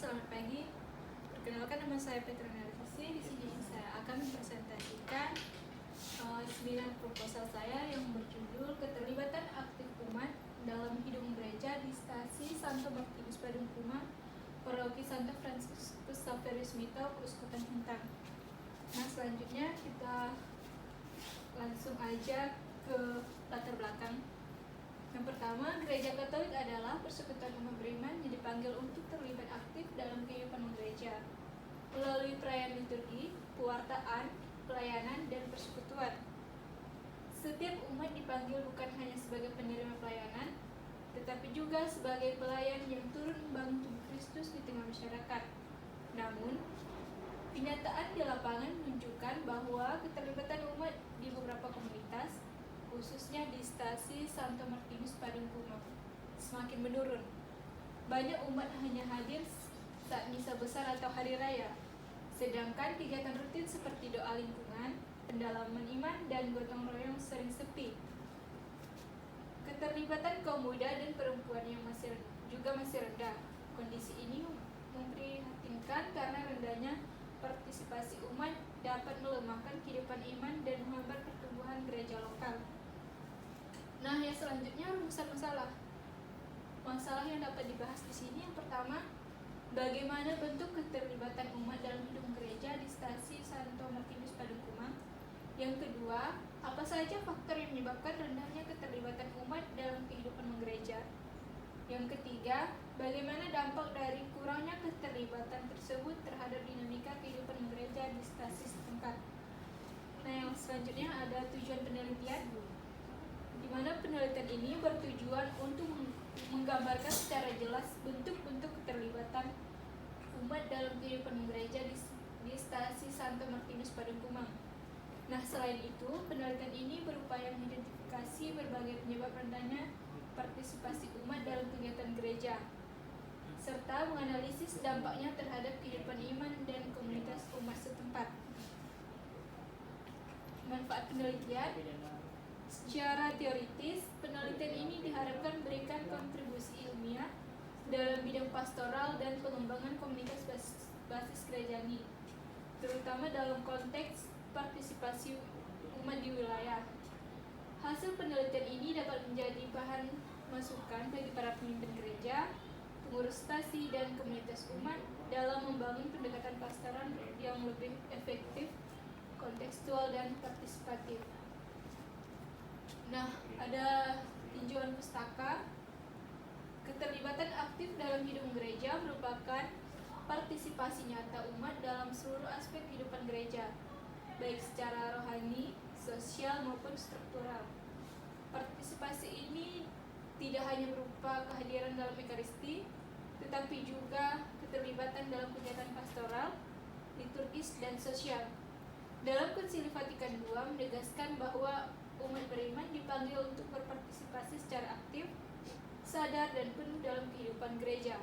selamat pagi. Perkenalkan, nama saya Petra Narcisi. Di sini saya akan mempresentasikan 9 proposal saya yang berjudul Keterlibatan Aktif Umat dalam Hidup Gereja di Stasi Santo Martinus Padangkuman, Paroki Santo Fransiskus Xaverius Mito, Uskupan Hintang. Nah, selanjutnya kita langsung aja ke latar belakang. Yang pertama, Gereja Katolik adalah persekutuan umat beriman yang dipanggil untuk terlibat aktif dalam kehidupan gereja melalui perayaan liturgi, pewartaan, pelayanan, dan persekutuan. Setiap umat dipanggil bukan hanya sebagai penerima pelayanan, tetapi juga sebagai pelayan yang turut membangun tubuh Kristus di tengah masyarakat. Namun, kenyataan di lapangan menunjukkan bahwa keterlibatan umat di beberapa komunitas, khususnya di Stasi Santo Martinus Padangkuman, semakin menurun. Banyak umat hanya hadir saat misa besar atau hari raya, sedangkan kegiatan rutin seperti doa lingkungan, pendalaman iman, dan gotong royong sering sepi. Keterlibatan kaum muda dan perempuan yang masih rendah. Kondisi ini memprihatinkan karena rendahnya partisipasi umat dapat melemahkan kehidupan iman dan menghambat pertumbuhan gereja lokal. Nah, yang selanjutnya rumusan masalah. Masalah yang dapat dibahas di sini yang pertama, bagaimana bentuk keterlibatan umat dalam hidup gereja di Stasi Santo Martinus Padangkuman. Yang kedua, apa saja faktor yang menyebabkan rendahnya keterlibatan umat dalam kehidupan gereja. Yang ketiga, bagaimana dampak dari kurangnya keterlibatan tersebut terhadap dinamika kehidupan gereja di stasi setempat. Nah, yang selanjutnya ada tujuan penelitian, di mana penelitian ini bertujuan untuk menggambarkan secara jelas bentuk-bentuk keterlibatan umat dalam kehidupan gereja di Stasi Santo Martinus Padangkuman. Nah, selain itu, penelitian ini berupaya mengidentifikasi berbagai penyebab rendahnya partisipasi umat dalam kegiatan gereja, serta menganalisis dampaknya terhadap kehidupan iman dan komunitas umat setempat. Manfaat penelitian. Secara teoritis, penelitian ini diharapkan memberikan kontribusi ilmiah dalam bidang pastoral dan pengembangan komunitas basis gerejani, terutama dalam konteks partisipasi umat di wilayah. Hasil penelitian ini dapat menjadi bahan masukan bagi para pemimpin gereja, pengurus stasi, dan komunitas umat dalam membangun pendekatan pastoral yang lebih efektif, kontekstual, dan partisipatif. Nah, ada tinjauan pustaka. Keterlibatan aktif dalam hidup gereja merupakan partisipasi nyata umat dalam seluruh aspek kehidupan gereja, baik secara rohani, sosial, maupun struktural. Partisipasi ini tidak hanya berupa kehadiran dalam ekaristi, tetapi juga keterlibatan dalam kegiatan pastoral, liturgis, dan sosial. Dalam Konsili Vatikan II menegaskan bahwa umat beriman dipanggil untuk berpartisipasi secara aktif, sadar, dan penuh dalam kehidupan gereja.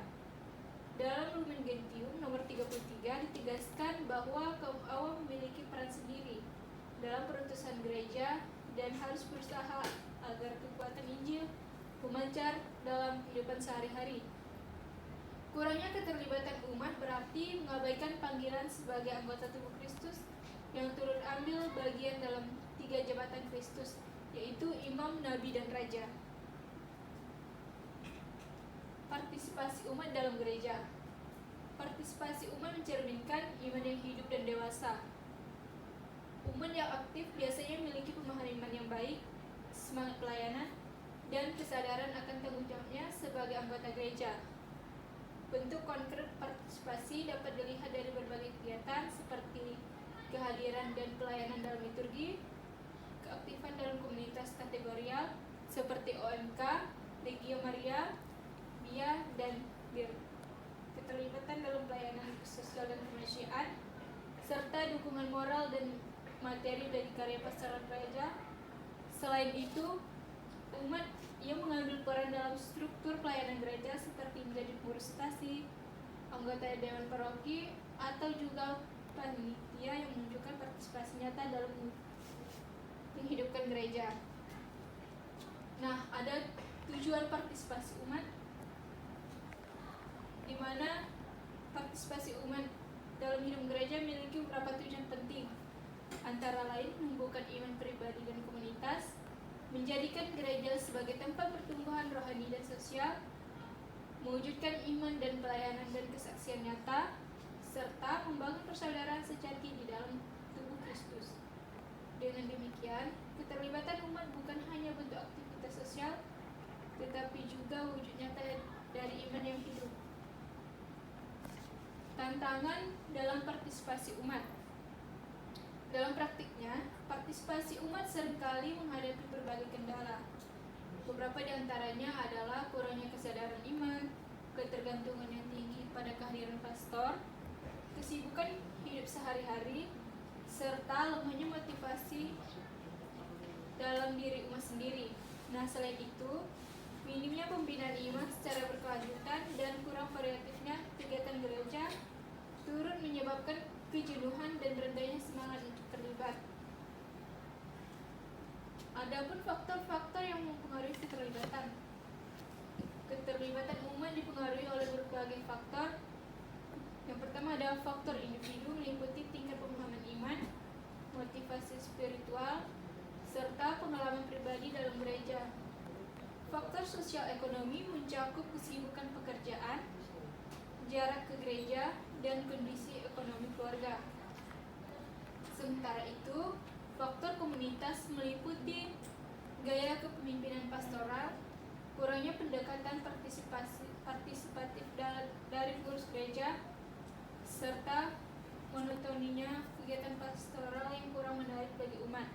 Dalam Lumen Gentium nomor 33 ditegaskan bahwa kaum awam memiliki peran sendiri dalam perutusan gereja dan harus berusaha agar kekuatan Injil memancar dalam kehidupan sehari-hari. Kurangnya keterlibatan umat berarti mengabaikan panggilan sebagai anggota tubuh Kristus yang turut ambil bagian dalam 3 jabatan Kristus, yaitu imam, nabi, dan raja. Partisipasi umat dalam gereja. Partisipasi umat mencerminkan iman yang hidup dan dewasa. Umat yang aktif biasanya memiliki pemahaman iman yang baik, semangat pelayanan, dan kesadaran akan tanggung jawabnya sebagai anggota gereja. Bentuk konkret partisipasi dapat dilihat dari berbagai kegiatan seperti kehadiran dan pelayanan dalam liturgi, keaktifan dalam komunitas kategorial seperti OMK, Legio Maria, BIA, dan BIR, keterlibatan dalam pelayanan sosial dan kemanusiaan, serta dukungan moral dan materi bagi karya pastoral gereja. Selain itu, umat yang mengambil peran dalam struktur pelayanan gereja seperti menjadi pengurus stasi, anggota dewan paroki, atau juga panitia yang menunjukkan partisipasi nyata dalam menghidupkan gereja. Nah, ada tujuan partisipasi umat, di mana partisipasi umat dalam hidup gereja memiliki beberapa tujuan penting, antara lain menumbuhkan iman pribadi dan komunitas, menjadikan gereja sebagai tempat pertumbuhan rohani dan sosial, mewujudkan iman dan pelayanan dan kesaksian nyata, serta membangun persaudaraan sejati di dalam tubuh Kristus. Dengan demikian, keterlibatan umat bukan hanya bentuk aktivitas sosial, tetapi juga wujud nyata dari iman yang hidup. Tantangan dalam partisipasi umat. Dalam praktiknya, partisipasi umat seringkali menghadapi berbagai kendala. Beberapa di antaranya adalah kurangnya kesadaran iman, ketergantungan yang tinggi pada kehadiran pastor, kesibukan hidup sehari-hari, serta lemahnya motivasi dalam diri umat sendiri. Nah, selain itu, minimnya pembinaan iman secara berkelanjutan dan kurang variatifnya kegiatan gereja turut menyebabkan kejenuhan dan rendahnya semangat untuk terlibat. Adapun faktor-faktor yang mempengaruhi keterlibatan. Keterlibatan umat dipengaruhi oleh berbagai faktor. Yang pertama adalah faktor individu, meliputi tingkat pemahaman iman, motivasi spiritual, serta pengalaman pribadi dalam gereja. Faktor sosial ekonomi mencakup kesibukan pekerjaan, jarak ke gereja, dan kondisi ekonomi keluarga. Sementara itu, faktor komunitas meliputi gaya kepemimpinan pastoral, kurangnya pendekatan partisipatif dari pengurus gereja, serta monotoninya kegiatan pastoral yang kurang menarik bagi umat.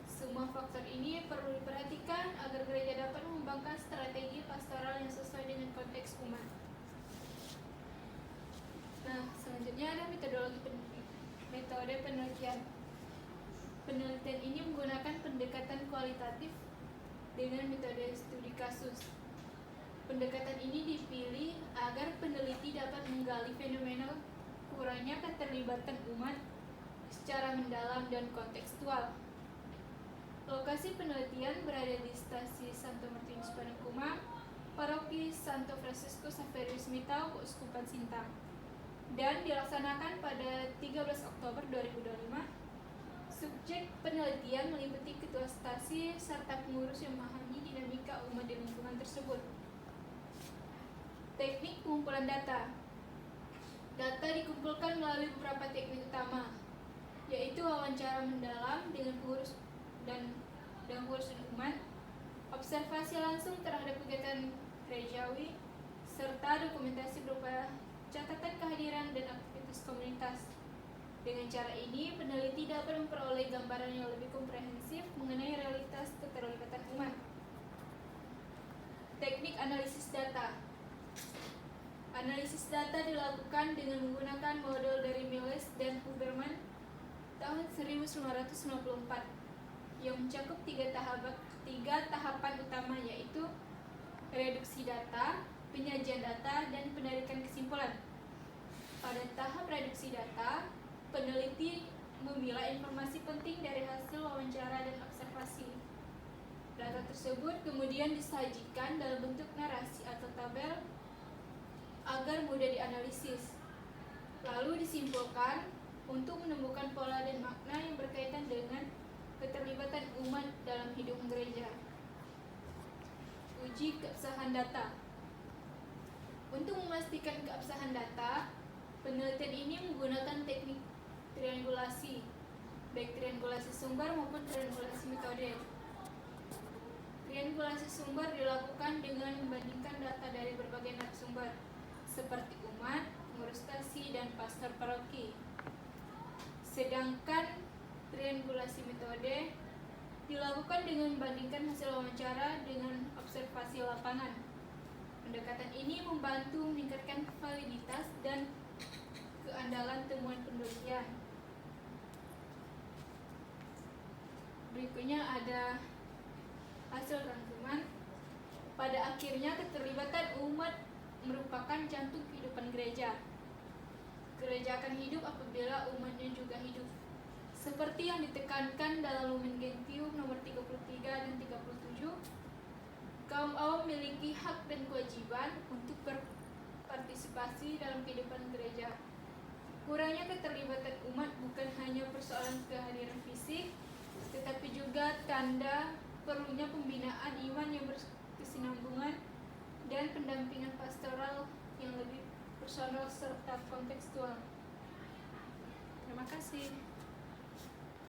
Semua faktor ini perlu diperhatikan agar gereja dapat mengembangkan strategi pastoral yang sesuai dengan konteks umat. Nah, selanjutnya ada metode penelitian. Penelitian ini menggunakan pendekatan kualitatif dengan metode studi kasus. Pendekatan ini dipilih agar peneliti dapat menggali fenomena kurangnya keterlibatan umat secara mendalam dan kontekstual. Lokasi penelitian berada di Stasi Santo Martinus Parangkumas, Paroki Santo Francesco Saverius Mitau, Keuskupan Sintang, dan dilaksanakan pada 13 Oktober 2025. Subjek penelitian meliputi ketua stasi serta pengurus yang memahami dinamika umat di lingkungan tersebut. Teknik pengumpulan data. Data dikumpulkan melalui beberapa teknik utama, yaitu wawancara mendalam dengan pengurus dan pengurus umat, observasi langsung terhadap kegiatan gerejawi, serta dokumentasi berupa catatan kehadiran dan aktivitas komunitas. Dengan cara ini, peneliti dapat memperoleh gambaran yang lebih komprehensif mengenai realitas keterlibatan umat. Teknik analisis data. Analisis data dilakukan dengan menggunakan model dari Miles dan Huberman tahun 1994 yang mencakup tiga tahapan utama, yaitu reduksi data, penyajian data, dan penarikan kesimpulan. Pada tahap reduksi data, peneliti memilah informasi penting dari hasil wawancara dan observasi. Data tersebut kemudian disajikan dalam bentuk narasi atau tabel agar mudah dianalisis, lalu disimpulkan untuk menemukan pola dan makna yang berkaitan dengan keterlibatan umat dalam hidup gereja. Uji keabsahan data. Untuk memastikan keabsahan data, penelitian ini menggunakan teknik triangulasi, baik triangulasi sumber maupun triangulasi metode. Triangulasi sumber dilakukan dengan membandingkan data dari berbagai narasumber, seperti umat, pengurus stasi, dan pastor paroki. Sedangkan triangulasi metode dilakukan dengan membandingkan hasil wawancara dengan observasi lapangan. Pendekatan ini membantu meningkatkan validitas dan keandalan temuan penelitian. Berikutnya ada hasil rangkuman. Pada akhirnya, keterlibatan umat merupakan jantung kehidupan gereja. Gereja akan hidup apabila umatnya juga hidup. Seperti yang ditekankan dalam Lumen Gentium nomor 33 dan 37, kaum awam memiliki hak dan kewajiban untuk berpartisipasi dalam kehidupan gereja tentang kehadiran fisik, tetapi juga tanda perlunya pembinaan iman yang berkesinambungan dan pendampingan pastoral yang lebih personal serta kontekstual. Terima kasih.